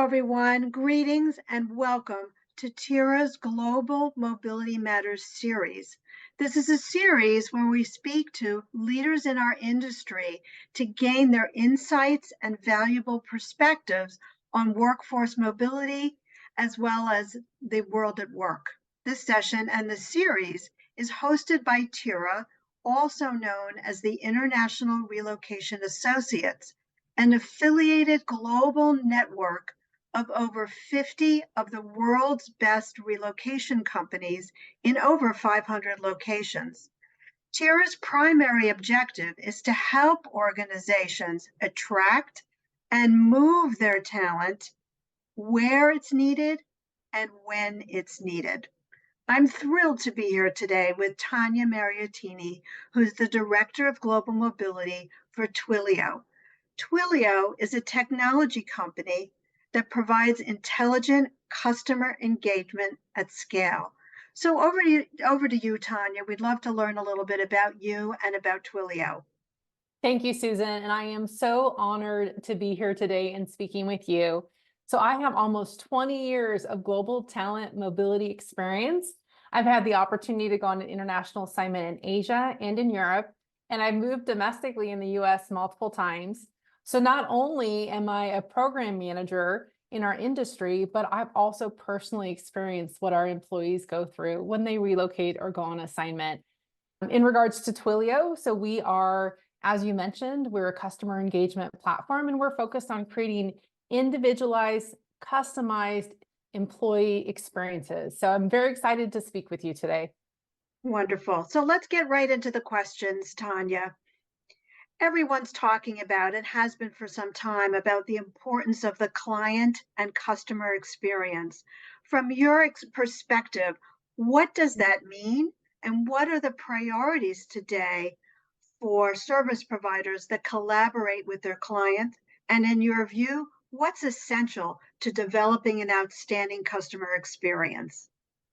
everyone. Greetings and welcome to Tira's Global Mobility Matters series. This is a series where we speak to leaders in our industry to gain their insights and valuable perspectives on workforce mobility, as well as the world at work. This session and the series is hosted by Tira, also known as the International Relocation Associates, an affiliated global network of over 50 of the world's best relocation companies in over 500 locations. TIRA's primary objective is to help organizations attract and move their talent where it's needed and when it's needed. I'm thrilled to be here today with Tanya Mariottini, who's the Director of Global Mobility for Twilio. Twilio is a technology company that provides intelligent customer engagement at scale. So over to you, Tanya. We'd love to learn a little bit about you and about Twilio. Thank you, Susan. And I am so honored to be here today and speaking with you. So I have almost 20 years of global talent mobility experience. I've had the opportunity to go on an international assignment in Asia and in Europe, and I've moved domestically in the US multiple times. So not only am I a program manager in our industry, but I've also personally experienced what our employees go through when they relocate or go on assignment. In regards to Twilio, so we are, as you mentioned, we're a customer engagement platform, and we're focused on creating individualized, customized employee experiences. So I'm very excited to speak with you today. Wonderful. So let's get right into the questions, Tanya. Everyone's talking about, and has been for some time, about the importance of the client and customer experience. From your perspective, what does that mean? And what are the priorities today for service providers that collaborate with their clients? And in your view, what's essential to developing an outstanding customer experience?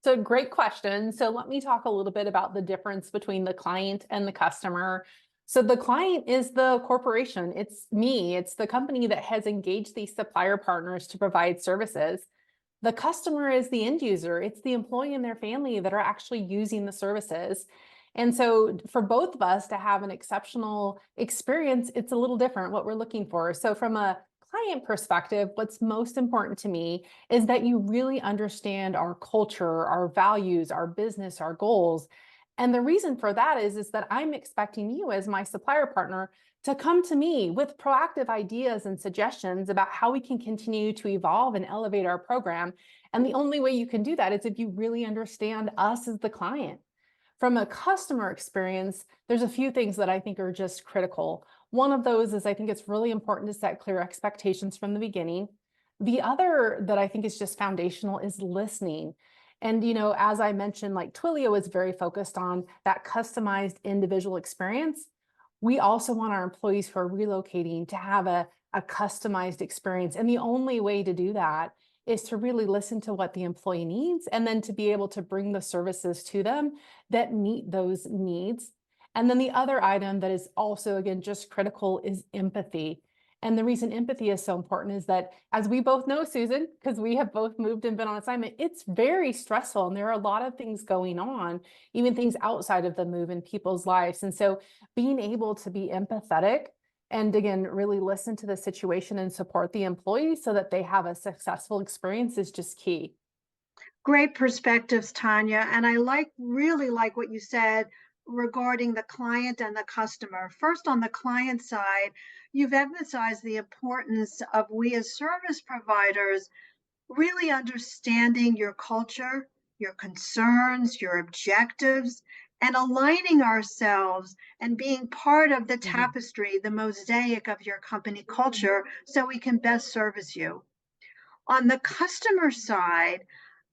So great question. So let me talk a little bit about the difference between the client and the customer. So the client is the corporation. It's me. It's the company that has engaged these supplier partners to provide services. The customer is the end user. It's the employee and their family that are actually using the services. And so for both of us to have an exceptional experience, it's a little different what we're looking for. So from a client perspective, what's most important to me is that you really understand our culture, our values, our business, our goals. And the reason for that is that I'm expecting you as my supplier partner to come to me with proactive ideas and suggestions about how we can continue to evolve and elevate our program. And the only way you can do that is if you really understand us as the client. From a customer experience, there's a few things that I think are just critical. One of those is I think it's really important to set clear expectations from the beginning. The other that I think is just foundational is listening. And, as I mentioned, like Twilio is very focused on that customized individual experience. We also want our employees who are relocating to have a customized experience. And the only way to do that is to really listen to what the employee needs and then to be able to bring the services to them that meet those needs. And then the other item that is also, again, just critical is empathy. And the reason empathy is so important is that, as we both know, Susan, because we have both moved and been on assignment, it's very stressful. And there are a lot of things going on, even things outside of the move in people's lives. And so being able to be empathetic and, again, really listen to the situation and support the employees so that they have a successful experience is just key. Great perspectives, Tanya. And I really like what you said regarding the client and the customer. First, on the client side, you've emphasized the importance of we as service providers really understanding your culture, your concerns, your objectives, and aligning ourselves and being part of the tapestry, the mosaic of your company culture, so we can best service you. On the customer side,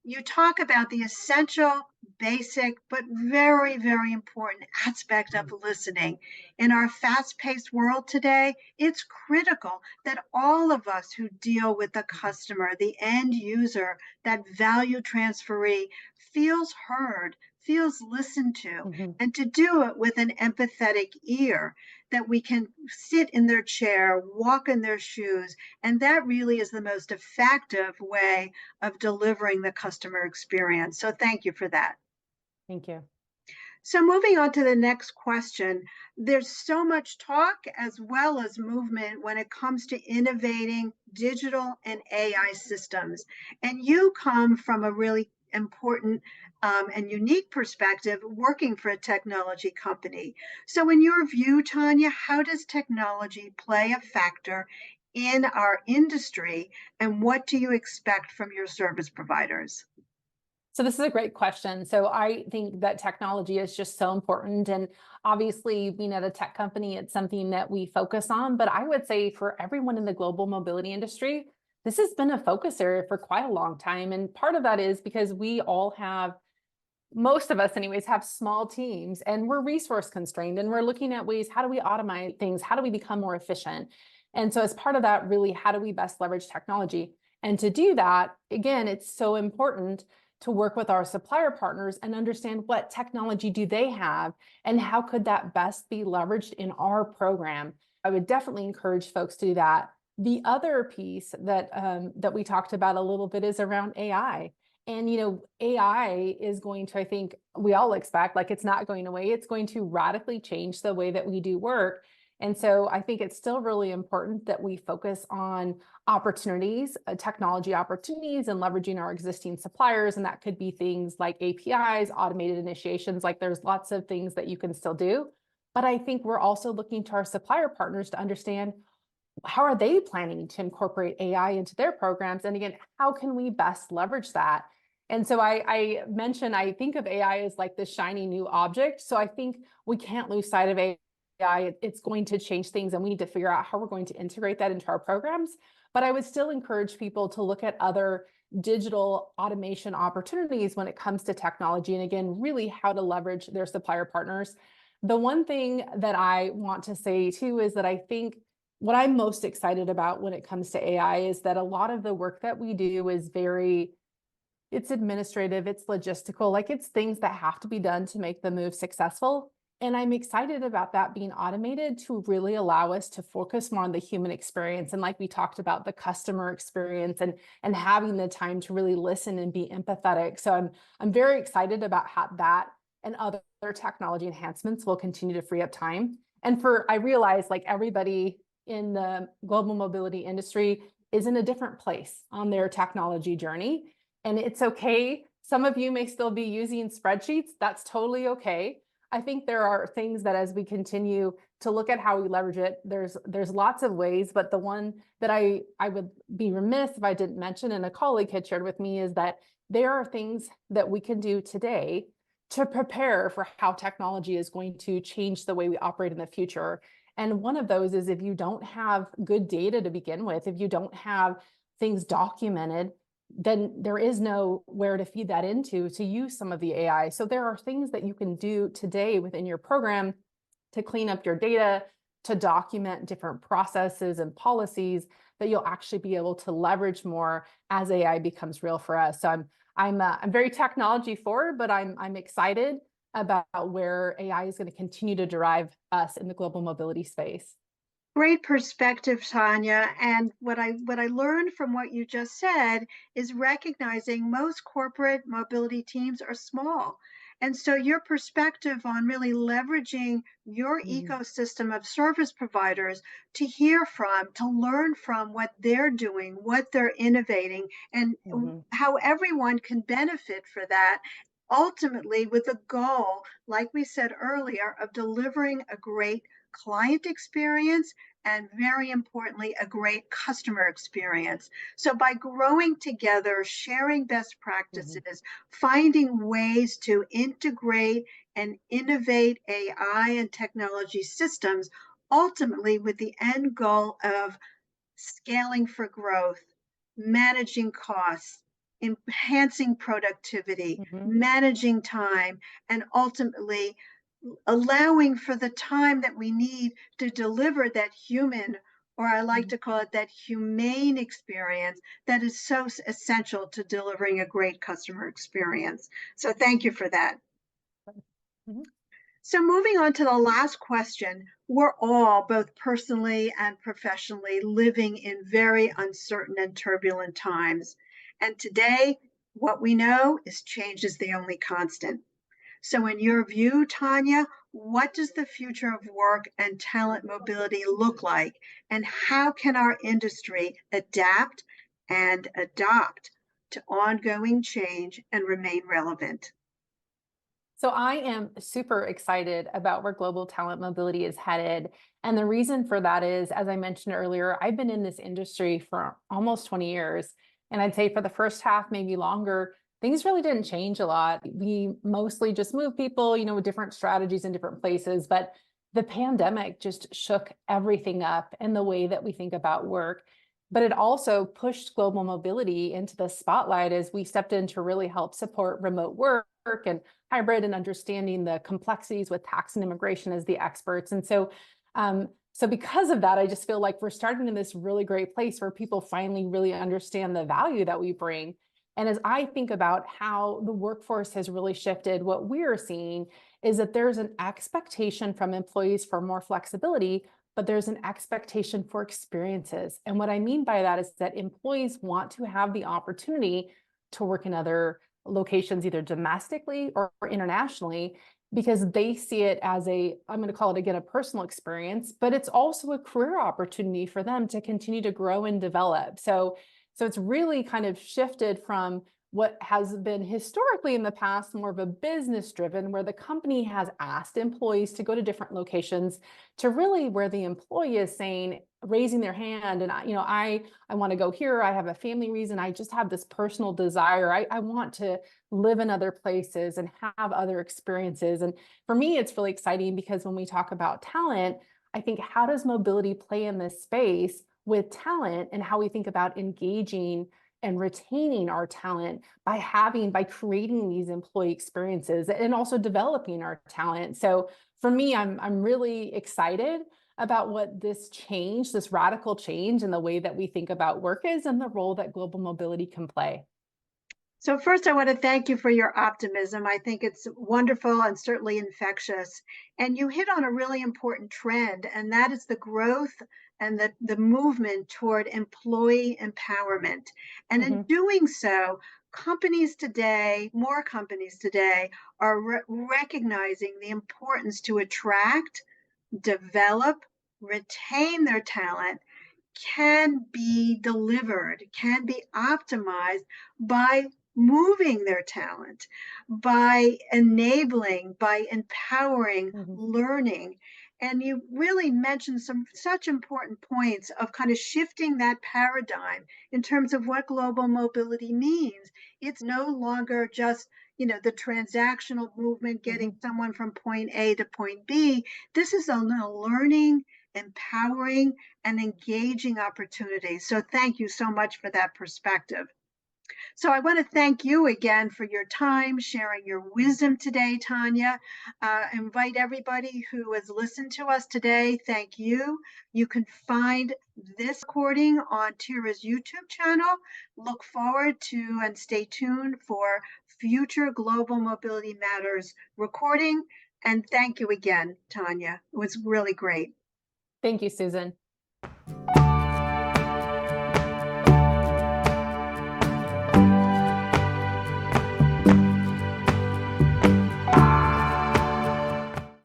you talk about the essential basic but very, very important aspect of listening. In our fast paced world today, it's critical that all of us who deal with the customer, the end user, that value transferee, feels heard, feels listened to, Mhm. and to do it with an empathetic ear, that we can sit in their chair, walk in their shoes. And that really is the most effective way of delivering the customer experience. So thank you for that. Thank you. So moving on to the next question, there's so much talk as well as movement when it comes to innovating digital and AI systems. And you come from a really important and unique perspective working for a technology company. So in your view, Tanya, how does technology play a factor in our industry, and what do you expect from your service providers? So this is a great question. So I think that technology is just so important. And obviously, being at a tech company, it's something that we focus on. But I would say for everyone in the global mobility industry, this has been a focus area for quite a long time. And part of that is because we all have, most of us anyways, have small teams and we're resource constrained and we're looking at ways, how do we automate things? How do we become more efficient? And so as part of that, really, how do we best leverage technology? And to do that, again, it's so important to work with our supplier partners and understand what technology do they have and how could that best be leveraged in our program. I would definitely encourage folks to do that. The other piece that we talked about a little bit is around AI. And AI is going to, I think we all expect, like it's not going away. It's going to radically change the way that we do work. And so I think it's still really important that we focus on opportunities, technology opportunities, and leveraging our existing suppliers. And that could be things like APIs, automated initiations, like there's lots of things that you can still do. But I think we're also looking to our supplier partners to understand how are they planning to incorporate AI into their programs? And again, how can we best leverage that? And so I mentioned, I think of AI as like this shiny new object. So I think we can't lose sight of AI. It's going to change things and we need to figure out how we're going to integrate that into our programs. But I would still encourage people to look at other digital automation opportunities when it comes to technology. And again, really how to leverage their supplier partners. The one thing that I want to say too is that I think what I'm most excited about when it comes to AI is that a lot of the work that we do is it's administrative, it's logistical, like it's things that have to be done to make the move successful. And I'm excited about that being automated to really allow us to focus more on the human experience. And like we talked about, the customer experience and having the time to really listen and be empathetic. So I'm very excited about how that and other technology enhancements will continue to free up time. And I realize like everybody in the global mobility industry is in a different place on their technology journey. And it's okay. Some of you may still be using spreadsheets. That's totally okay. I think there are things that as we continue to look at how we leverage it, there's lots of ways, but the one that I would be remiss if I didn't mention, and a colleague had shared with me, is that there are things that we can do today to prepare for how technology is going to change the way we operate in the future. And one of those is if you don't have good data to begin with, if you don't have things documented, then there is no where to feed that into to use some of the AI. So there are things that you can do today within your program to clean up your data, to document different processes and policies that you'll actually be able to leverage more as AI becomes real for us. So I'm very technology forward, but I'm excited about where AI is going to continue to drive us in the global mobility space. Great perspective, Tanya. And what I learned from what you just said is recognizing most corporate mobility teams are small. And so your perspective on really leveraging your Mhm, ecosystem of service providers to hear from, to learn from what they're doing, what they're innovating, and mhm, how everyone can benefit for that. Ultimately, with the goal, like we said earlier, of delivering a great client experience and very importantly, a great customer experience. So by growing together, sharing best mhm, practices, finding ways to integrate and innovate AI and technology systems, ultimately with the end goal of scaling for growth, managing costs, enhancing productivity, Mhm. managing time, and ultimately allowing for the time that we need to deliver that human, or I like to call it that humane experience that is so essential to delivering a great customer experience. So thank you for that. Mhm. So moving on to the last question, we're all, both personally and professionally, living in very uncertain and turbulent times. And today, what we know is change is the only constant. So in your view, Tanya, what does the future of work and talent mobility look like? And how can our industry adapt and adopt to ongoing change and remain relevant? So I am super excited about where global talent mobility is headed. And the reason for that is, as I mentioned earlier, I've been in this industry for almost 20 years. And I'd say for the first half, maybe longer, things really didn't change a lot. We mostly just moved people, with different strategies in different places. But the pandemic just shook everything up in the way that we think about work. But it also pushed global mobility into the spotlight as we stepped in to really help support remote work and hybrid and understanding the complexities with tax and immigration as the experts. And so because of that, I just feel like we're starting in this really great place where people finally really understand the value that we bring. And as I think about how the workforce has really shifted, what we're seeing is that there's an expectation from employees for more flexibility, but there's an expectation for experiences. And what I mean by that is that employees want to have the opportunity to work in other locations, either domestically or internationally, because they see it as I'm going to call it again, a personal experience, but it's also a career opportunity for them to continue to grow and develop. So it's really kind of shifted from what has been historically in the past more of a business driven, where the company has asked employees to go to different locations, to really where the employee is saying, raising their hand, and I want to go here. I have a family reason. I just have this personal desire. I want to live in other places and have other experiences. And for me, it's really exciting because when we talk about talent, I think, how does mobility play in this space with talent, and how we think about engaging and retaining our talent by creating these employee experiences and also developing our talent. So for me, I'm really excited about what this radical change in the way that we think about work is, and the role that global mobility can play. So first, I want to thank you for your optimism. I think it's wonderful and certainly infectious. And you hit on a really important trend, and that is the growth and the movement toward employee empowerment. And in Mhm. doing so, more companies today, are recognizing the importance to attract, develop, retain their talent, can be delivered, can be optimized by moving their talent, by enabling, by empowering Mhm. learning. And you really mentioned some such important points of kind of shifting that paradigm in terms of what global mobility means. It's no longer just the transactional movement, getting Mhm. someone from point A to point B. This is a learning, empowering, and engaging opportunity. So thank you so much for that perspective. So I want to thank you again for your time, sharing your wisdom today, Tanya. Invite everybody who has listened to us today. Thank you. You can find this recording on Tira's YouTube channel. Look forward to and stay tuned for future Global Mobility Matters recording. And thank you again, Tanya. It was really great. Thank you, Susan.